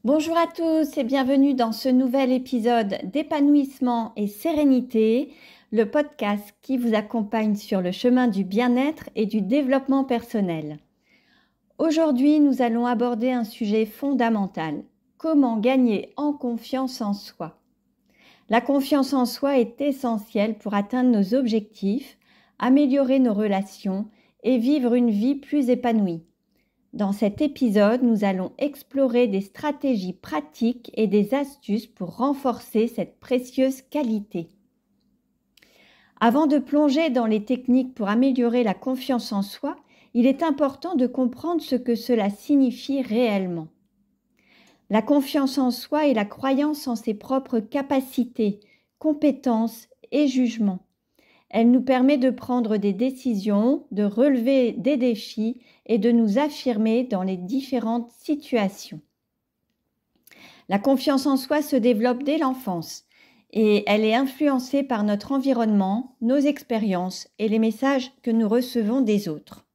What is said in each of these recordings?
Bonjour à tous et bienvenue dans ce nouvel épisode d'épanouissement et sérénité, le podcast qui vous accompagne sur le chemin du bien-être et du développement personnel. Aujourd'hui, nous allons aborder un sujet fondamental: comment gagner en confiance en soi. La confiance en soi est essentielle pour atteindre nos objectifs, améliorer nos relations et vivre une vie plus épanouie. Dans cet épisode, nous allons explorer des stratégies pratiques et des astuces pour renforcer cette précieuse qualité. Avant de plonger dans les techniques pour améliorer la confiance en soi, il est important de comprendre ce que cela signifie réellement. La confiance en soi est la croyance en ses propres capacités, compétences et jugements. Elle nous permet de prendre des décisions, de relever des défis et de nous affirmer dans les différentes situations. La confiance en soi se développe dès l'enfance et elle est influencée par notre environnement, nos expériences et les messages que nous recevons des autres.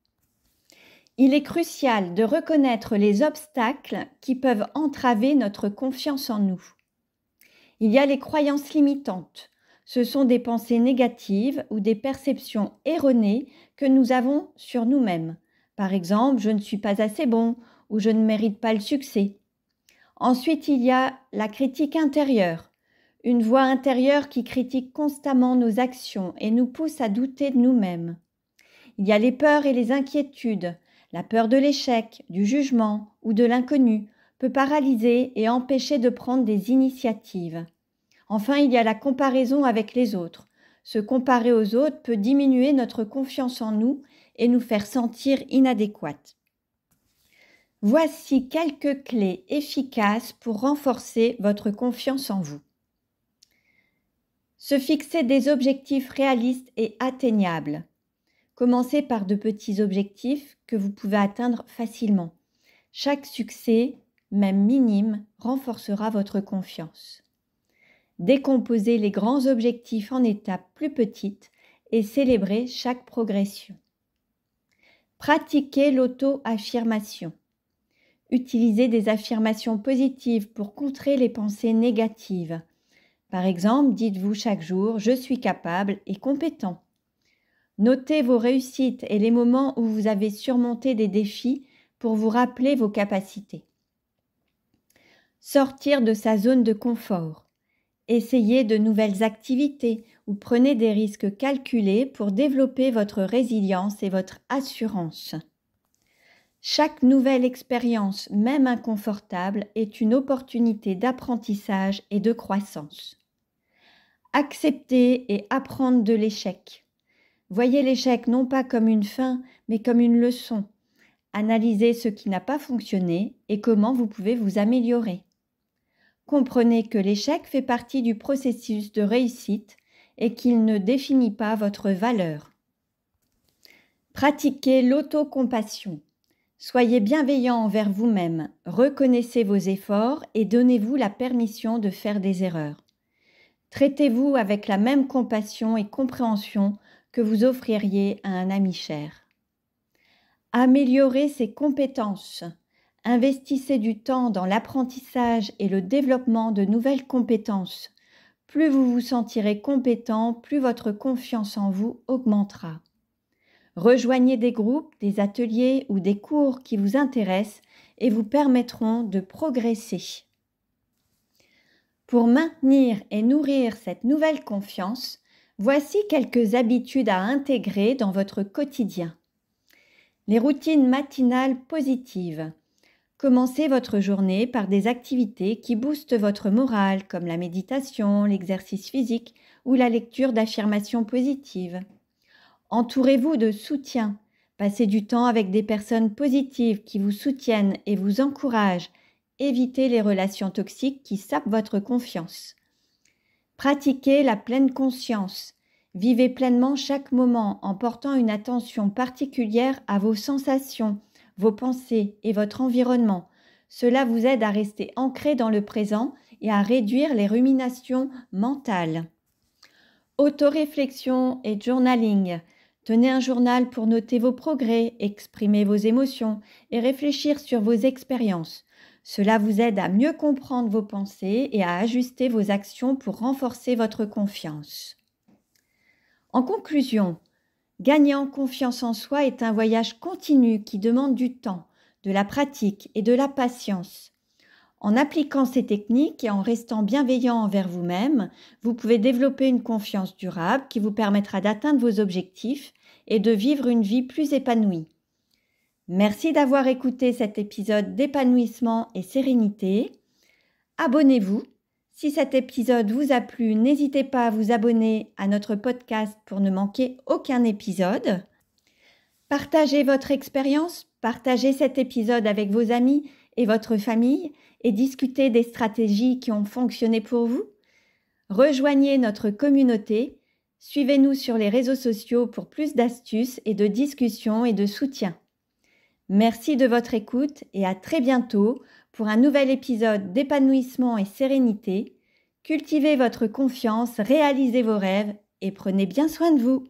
Il est crucial de reconnaître les obstacles qui peuvent entraver notre confiance en nous. Il y a les croyances limitantes. Ce sont des pensées négatives ou des perceptions erronées que nous avons sur nous-mêmes. Par exemple, je ne suis pas assez bon ou je ne mérite pas le succès. Ensuite, il y a la critique intérieure, une voix intérieure qui critique constamment nos actions et nous pousse à douter de nous-mêmes. Il y a les peurs et les inquiétudes. La peur de l'échec, du jugement ou de l'inconnu peut paralyser et empêcher de prendre des initiatives. Enfin, il y a la comparaison avec les autres. Se comparer aux autres peut diminuer notre confiance en nous et nous faire sentir inadéquates. Voici quelques clés efficaces pour renforcer votre confiance en vous. Se fixer des objectifs réalistes et atteignables. Commencez par de petits objectifs que vous pouvez atteindre facilement. Chaque succès, même minime, renforcera votre confiance. Décomposez les grands objectifs en étapes plus petites et célébrez chaque progression. Pratiquez l'auto-affirmation. Utilisez des affirmations positives pour contrer les pensées négatives. Par exemple, dites-vous chaque jour « Je suis capable et compétent ». Notez vos réussites et les moments où vous avez surmonté des défis pour vous rappeler vos capacités. Sortir de sa zone de confort. Essayez de nouvelles activités ou prenez des risques calculés pour développer votre résilience et votre assurance. Chaque nouvelle expérience, même inconfortable, est une opportunité d'apprentissage et de croissance. Accepter et apprendre de l'échec. Voyez l'échec non pas comme une fin, mais comme une leçon. Analysez ce qui n'a pas fonctionné et comment vous pouvez vous améliorer. Comprenez que l'échec fait partie du processus de réussite et qu'il ne définit pas votre valeur. Pratiquez l'autocompassion. Soyez bienveillant envers vous-même, reconnaissez vos efforts et donnez-vous la permission de faire des erreurs. Traitez-vous avec la même compassion et compréhension que vous offririez à un ami cher. Améliorez ses compétences. Investissez du temps dans l'apprentissage et le développement de nouvelles compétences. Plus vous vous sentirez compétent, plus votre confiance en vous augmentera. Rejoignez des groupes, des ateliers ou des cours qui vous intéressent et vous permettront de progresser. Pour maintenir et nourrir cette nouvelle confiance, voici quelques habitudes à intégrer dans votre quotidien. Les routines matinales positives. Commencez votre journée par des activités qui boostent votre morale, comme la méditation, l'exercice physique ou la lecture d'affirmations positives. Entourez-vous de soutien. Passez du temps avec des personnes positives qui vous soutiennent et vous encouragent. Évitez les relations toxiques qui sapent votre confiance. Pratiquez la pleine conscience. Vivez pleinement chaque moment en portant une attention particulière à vos sensations, vos pensées et votre environnement. Cela vous aide à rester ancré dans le présent et à réduire les ruminations mentales. Autoréflexion et journaling. Tenez un journal pour noter vos progrès, exprimer vos émotions et réfléchir sur vos expériences. Cela vous aide à mieux comprendre vos pensées et à ajuster vos actions pour renforcer votre confiance. En conclusion, gagner en confiance en soi est un voyage continu qui demande du temps, de la pratique et de la patience. En appliquant ces techniques et en restant bienveillant envers vous-même, vous pouvez développer une confiance durable qui vous permettra d'atteindre vos objectifs et de vivre une vie plus épanouie. Merci d'avoir écouté cet épisode d'épanouissement et sérénité. Abonnez-vous. Si cet épisode vous a plu, n'hésitez pas à vous abonner à notre podcast pour ne manquer aucun épisode. Partagez votre expérience, partagez cet épisode avec vos amis et votre famille et discutez des stratégies qui ont fonctionné pour vous. Rejoignez notre communauté, suivez-nous sur les réseaux sociaux pour plus d'astuces et de discussions et de soutien. Merci de votre écoute et à très bientôt pour un nouvel épisode d'épanouissement et sérénité. Cultivez votre confiance, réalisez vos rêves et prenez bien soin de vous.